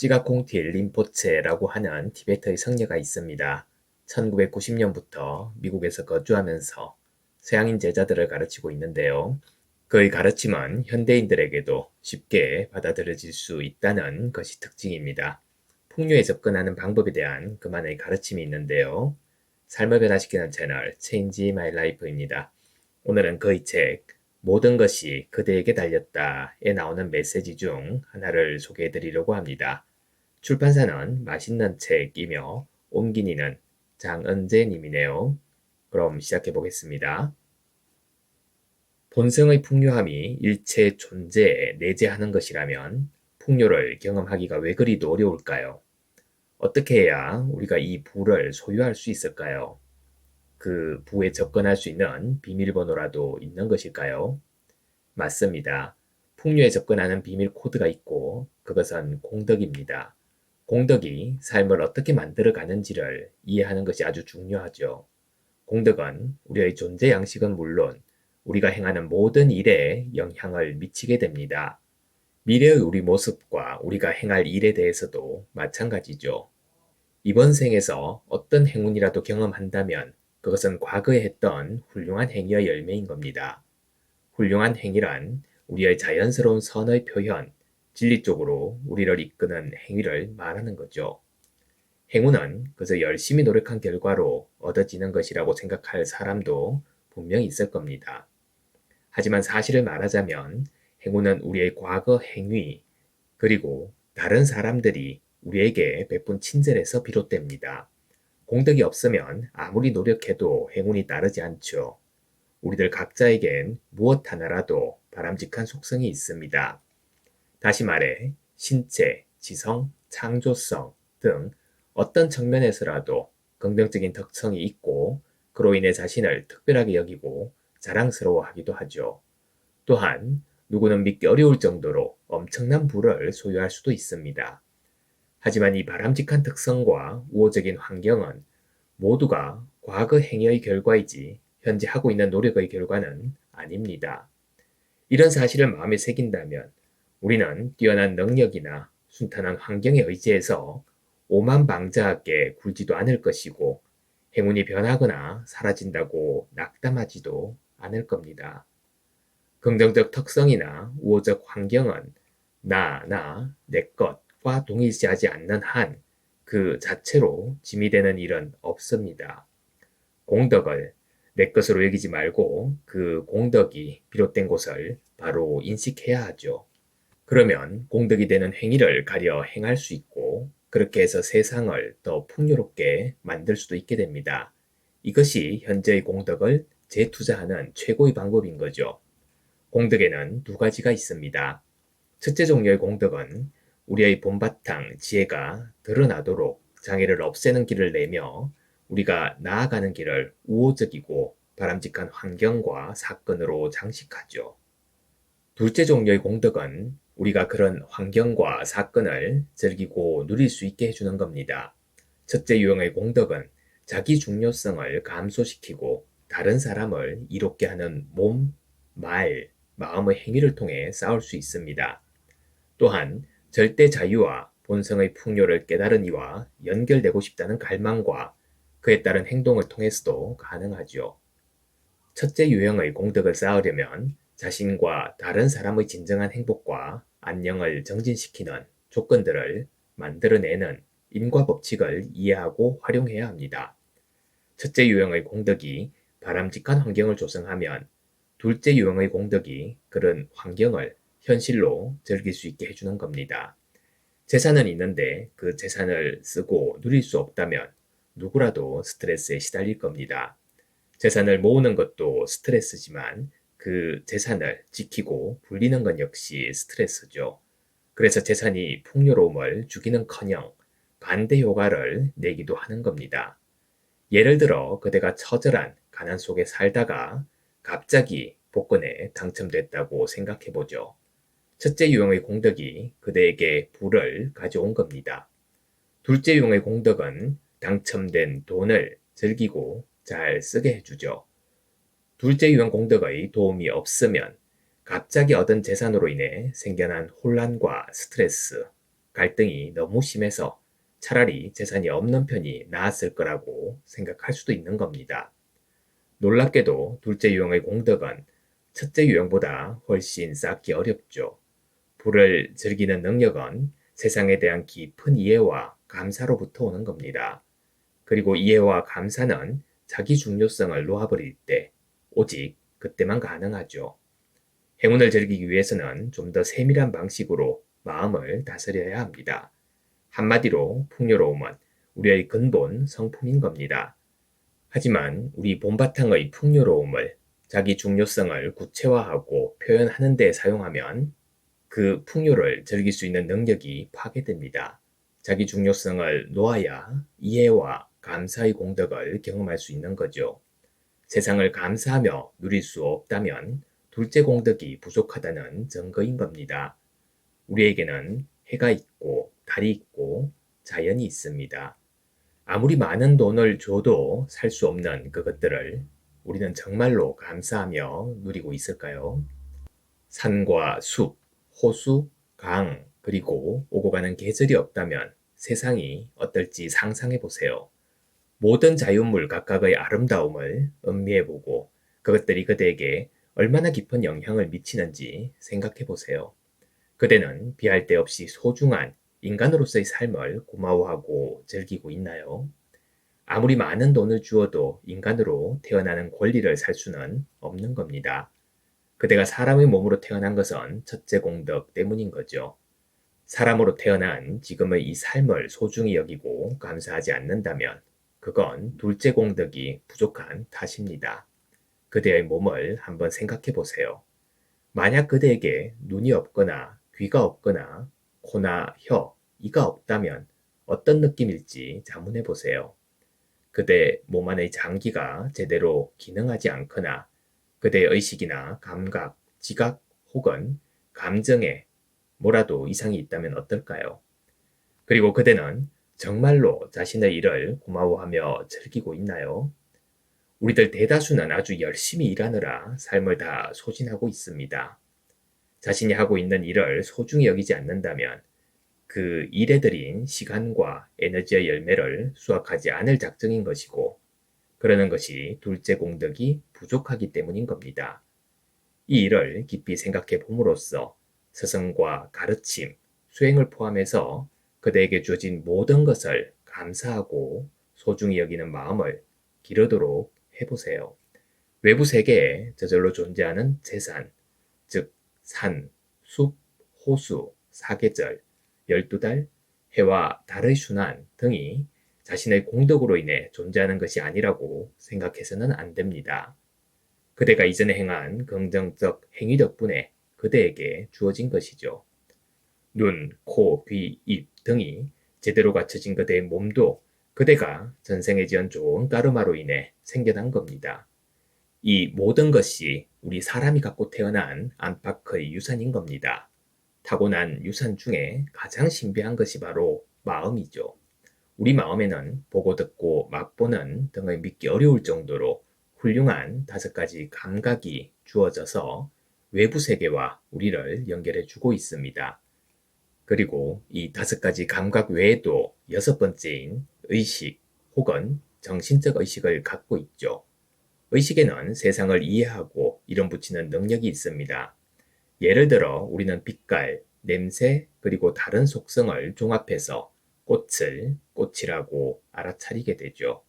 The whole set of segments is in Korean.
찌가콩틸 림포체라고 하는 티베트의 성녀가 있습니다. 1990년부터 미국에서 거주하면서 서양인 제자들을 가르치고 있는데요. 그의 가르침은 현대인들에게도 쉽게 받아들여질 수 있다는 것이 특징입니다. 풍류에 접근하는 방법에 대한 그만의 가르침이 있는데요. 삶을 변화시키는 채널 Change My Life입니다. 오늘은 그의 책 모든 것이 그대에게 달렸다에 나오는 메시지 중 하나를 소개해 드리려고 합니다. 출판사는 맛있는 책이며 옮기니는 장은재 님이네요. 그럼 시작해 보겠습니다. 본성의 풍요함이 일체 존재에 내재하는 것이라면 풍요를 경험하기가 왜 그리도 어려울까요? 어떻게 해야 우리가 이 부를 소유할 수 있을까요? 그 부에 접근할 수 있는 비밀번호라도 있는 것일까요? 맞습니다. 풍류에 접근하는 비밀 코드가 있고 그것은 공덕입니다. 공덕이 삶을 어떻게 만들어 가는지를 이해하는 것이 아주 중요하죠. 공덕은 우리의 존재 양식은 물론 우리가 행하는 모든 일에 영향을 미치게 됩니다. 미래의 우리 모습과 우리가 행할 일에 대해서도 마찬가지죠. 이번 생에서 어떤 행운이라도 경험한다면 그것은 과거에 했던 훌륭한 행위의 열매인 겁니다. 훌륭한 행위란 우리의 자연스러운 선의 표현, 진리 쪽으로 우리를 이끄는 행위를 말하는 거죠. 행운은 그저 열심히 노력한 결과로 얻어지는 것이라고 생각할 사람도 분명히 있을 겁니다. 하지만 사실을 말하자면 행운은 우리의 과거 행위, 그리고 다른 사람들이 우리에게 베푼 친절에서 비롯됩니다. 공덕이 없으면 아무리 노력해도 행운이 따르지 않죠. 우리들 각자에겐 무엇 하나라도 바람직한 속성이 있습니다. 다시 말해 신체, 지성, 창조성 등 어떤 측면에서라도 긍정적인 특성이 있고 그로 인해 자신을 특별하게 여기고 자랑스러워하기도 하죠. 또한 누구는 믿기 어려울 정도로 엄청난 부를 소유할 수도 있습니다. 하지만 이 바람직한 특성과 우호적인 환경은 모두가 과거 행위의 결과이지 현재 하고 있는 노력의 결과는 아닙니다. 이런 사실을 마음에 새긴다면 우리는 뛰어난 능력이나 순탄한 환경에 의지해서 오만방자하게 굴지도 않을 것이고 행운이 변하거나 사라진다고 낙담하지도 않을 겁니다. 긍정적 특성이나 우호적 환경은 내 것과 동일시하지 않는 한 그 자체로 짐이 되는 일은 없습니다. 공덕을 내 것으로 여기지 말고 그 공덕이 비롯된 곳을 바로 인식해야 하죠. 그러면 공덕이 되는 행위를 가려 행할 수 있고 그렇게 해서 세상을 더 풍요롭게 만들 수도 있게 됩니다. 이것이 현재의 공덕을 재투자하는 최고의 방법인 거죠. 공덕에는 두 가지가 있습니다. 첫째 종류의 공덕은 우리의 본바탕 지혜가 드러나도록 장애를 없애는 길을 내며 우리가 나아가는 길을 우호적이고 바람직한 환경과 사건으로 장식하죠. 둘째 종류의 공덕은 우리가 그런 환경과 사건을 즐기고 누릴 수 있게 해주는 겁니다. 첫째 유형의 공덕은 자기 중요성을 감소시키고 다른 사람을 이롭게 하는 몸, 말, 마음의 행위를 통해 쌓을 수 있습니다. 또한 절대 자유와 본성의 풍요를 깨달은 이와 연결되고 싶다는 갈망과 그에 따른 행동을 통해서도 가능하죠. 첫째 유형의 공덕을 쌓으려면 자신과 다른 사람의 진정한 행복과 안녕을 정진시키는 조건들을 만들어내는 인과 법칙을 이해하고 활용해야 합니다. 첫째 유형의 공덕이 바람직한 환경을 조성하면 둘째 유형의 공덕이 그런 환경을 현실로 즐길 수 있게 해주는 겁니다. 재산은 있는데 그 재산을 쓰고 누릴 수 없다면 누구라도 스트레스에 시달릴 겁니다. 재산을 모으는 것도 스트레스지만 그 재산을 지키고 불리는 건 역시 스트레스죠. 그래서 재산이 풍요로움을 주기는커녕 반대 효과를 내기도 하는 겁니다. 예를 들어 그대가 처절한 가난 속에 살다가 갑자기 복권에 당첨됐다고 생각해보죠. 첫째 유형의 공덕이 그대에게 부를 가져온 겁니다. 둘째 유형의 공덕은 당첨된 돈을 즐기고 잘 쓰게 해주죠. 둘째 유형 공덕의 도움이 없으면 갑자기 얻은 재산으로 인해 생겨난 혼란과 스트레스, 갈등이 너무 심해서 차라리 재산이 없는 편이 나았을 거라고 생각할 수도 있는 겁니다. 놀랍게도 둘째 유형의 공덕은 첫째 유형보다 훨씬 쌓기 어렵죠. 부를 즐기는 능력은 세상에 대한 깊은 이해와 감사로부터 오는 겁니다. 그리고 이해와 감사는 자기 중요성을 놓아버릴 때 오직 그때만 가능하죠. 행운을 즐기기 위해서는 좀 더 세밀한 방식으로 마음을 다스려야 합니다. 한마디로 풍요로움은 우리의 근본 성품인 겁니다. 하지만 우리 본바탕의 풍요로움을 자기 중요성을 구체화하고 표현하는 데 사용하면 그 풍요를 즐길 수 있는 능력이 파괴됩니다. 자기 중요성을 놓아야 이해와 감사의 공덕을 경험할 수 있는 거죠. 세상을 감사하며 누릴 수 없다면 둘째 공덕이 부족하다는 증거인 겁니다. 우리에게는 해가 있고 달이 있고 자연이 있습니다. 아무리 많은 돈을 줘도 살 수 없는 그것들을 우리는 정말로 감사하며 누리고 있을까요? 산과 숲, 호수, 강, 그리고 오고 가는 계절이 없다면 세상이 어떨지 상상해 보세요. 모든 자연물 각각의 아름다움을 음미해 보고 그것들이 그대에게 얼마나 깊은 영향을 미치는지 생각해 보세요. 그대는 비할 데 없이 소중한 인간으로서의 삶을 고마워하고 즐기고 있나요? 아무리 많은 돈을 주어도 인간으로 태어나는 권리를 살 수는 없는 겁니다. 그대가 사람의 몸으로 태어난 것은 첫째 공덕 때문인 거죠. 사람으로 태어난 지금의 이 삶을 소중히 여기고 감사하지 않는다면 그건 둘째 공덕이 부족한 탓입니다. 그대의 몸을 한번 생각해 보세요. 만약 그대에게 눈이 없거나 귀가 없거나 코나 혀, 이가 없다면 어떤 느낌일지 자문해 보세요. 그대 몸 안의 장기가 제대로 기능하지 않거나 그대의 의식이나 감각, 지각 혹은 감정에 뭐라도 이상이 있다면 어떨까요? 그리고 그대는 정말로 자신의 일을 고마워하며 즐기고 있나요? 우리들 대다수는 아주 열심히 일하느라 삶을 다 소진하고 있습니다. 자신이 하고 있는 일을 소중히 여기지 않는다면 그 일에 들인 시간과 에너지의 열매를 수확하지 않을 작정인 것이고 그러는 것이 둘째 공덕이 부족하기 때문인 겁니다. 이 일을 깊이 생각해 봄으로써 스승과 가르침, 수행을 포함해서 그대에게 주어진 모든 것을 감사하고 소중히 여기는 마음을 기르도록 해보세요. 외부 세계에 저절로 존재하는 재산, 즉 산, 숲, 호수, 사계절, 12달, 해와 달의 순환 등이 자신의 공덕으로 인해 존재하는 것이 아니라고 생각해서는 안 됩니다. 그대가 이전에 행한 긍정적 행위 덕분에 그대에게 주어진 것이죠. 눈, 코, 귀, 입 등이 제대로 갖춰진 그대의 몸도 그대가 전생에 지은 좋은 까르마로 인해 생겨난 겁니다. 이 모든 것이 우리 사람이 갖고 태어난 안팎의 유산인 겁니다. 타고난 유산 중에 가장 신비한 것이 바로 마음이죠. 우리 마음에는 보고 듣고 맛보는 등을 믿기 어려울 정도로 훌륭한 5가지 감각이 주어져서 외부 세계와 우리를 연결해 주고 있습니다. 그리고 이 5가지 감각 외에도 6번째인 의식 혹은 정신적 의식을 갖고 있죠. 의식에는 세상을 이해하고 이름 붙이는 능력이 있습니다. 예를 들어 우리는 빛깔, 냄새, 그리고 다른 속성을 종합해서 꽃을 꽃이라고 알아차리게 되죠.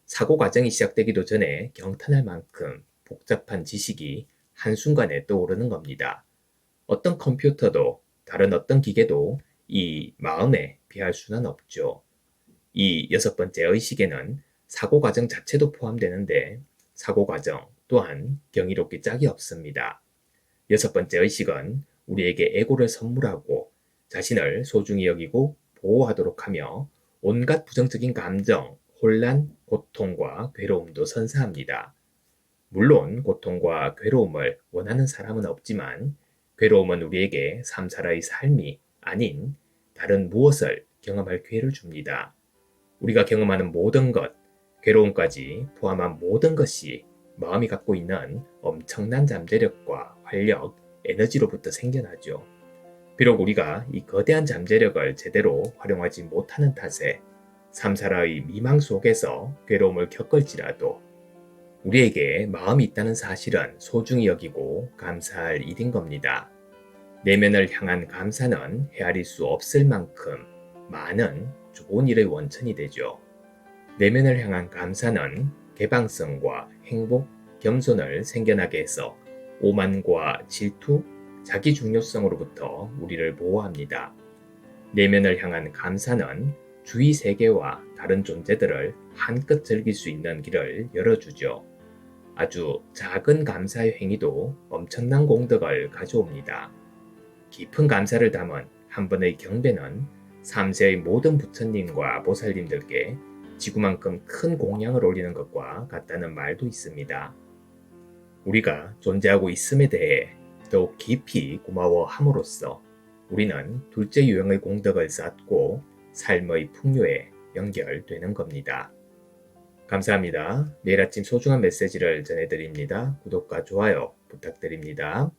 사고 과정이 시작되기도 전에 경탄할 만큼 복잡한 지식이 한순간에 떠오르는 겁니다. 어떤 컴퓨터도 다른 어떤 기계도 이 마음에 비할 수는 없죠. 이 6번째 의식에는 사고 과정 자체도 포함되는데 사고 과정 또한 경이롭게 짝이 없습니다. 6번째 의식은 우리에게 에고를 선물하고 자신을 소중히 여기고 보호하도록 하며 온갖 부정적인 감정, 혼란, 고통과 괴로움도 선사합니다. 물론 고통과 괴로움을 원하는 사람은 없지만 괴로움은 우리에게 삼사라의 삶이 아닌 다른 무엇을 경험할 기회를 줍니다. 우리가 경험하는 모든 것, 괴로움까지 포함한 모든 것이 마음이 갖고 있는 엄청난 잠재력과 활력, 에너지로부터 생겨나죠. 비록 우리가 이 거대한 잠재력을 제대로 활용하지 못하는 탓에 삼사라의 미망 속에서 괴로움을 겪을지라도 우리에게 마음이 있다는 사실은 소중히 여기고 감사할 일인 겁니다. 내면을 향한 감사는 헤아릴 수 없을 만큼 많은 좋은 일의 원천이 되죠. 내면을 향한 감사는 개방성과 행복, 겸손을 생겨나게 해서 오만과 질투, 자기 중요성으로부터 우리를 보호합니다. 내면을 향한 감사는 주위 세계와 다른 존재들을 한껏 즐길 수 있는 길을 열어주죠. 아주 작은 감사의 행위도 엄청난 공덕을 가져옵니다. 깊은 감사를 담은 한 번의 경배는 3세의 모든 부처님과 보살님들께 지구만큼 큰 공양을 올리는 것과 같다는 말도 있습니다. 우리가 존재하고 있음에 대해 더욱 깊이 고마워함으로써 우리는 둘째 유형의 공덕을 쌓고 삶의 풍요에 연결되는 겁니다. 감사합니다. 매일 아침 소중한 메시지를 전해드립니다. 구독과 좋아요 부탁드립니다.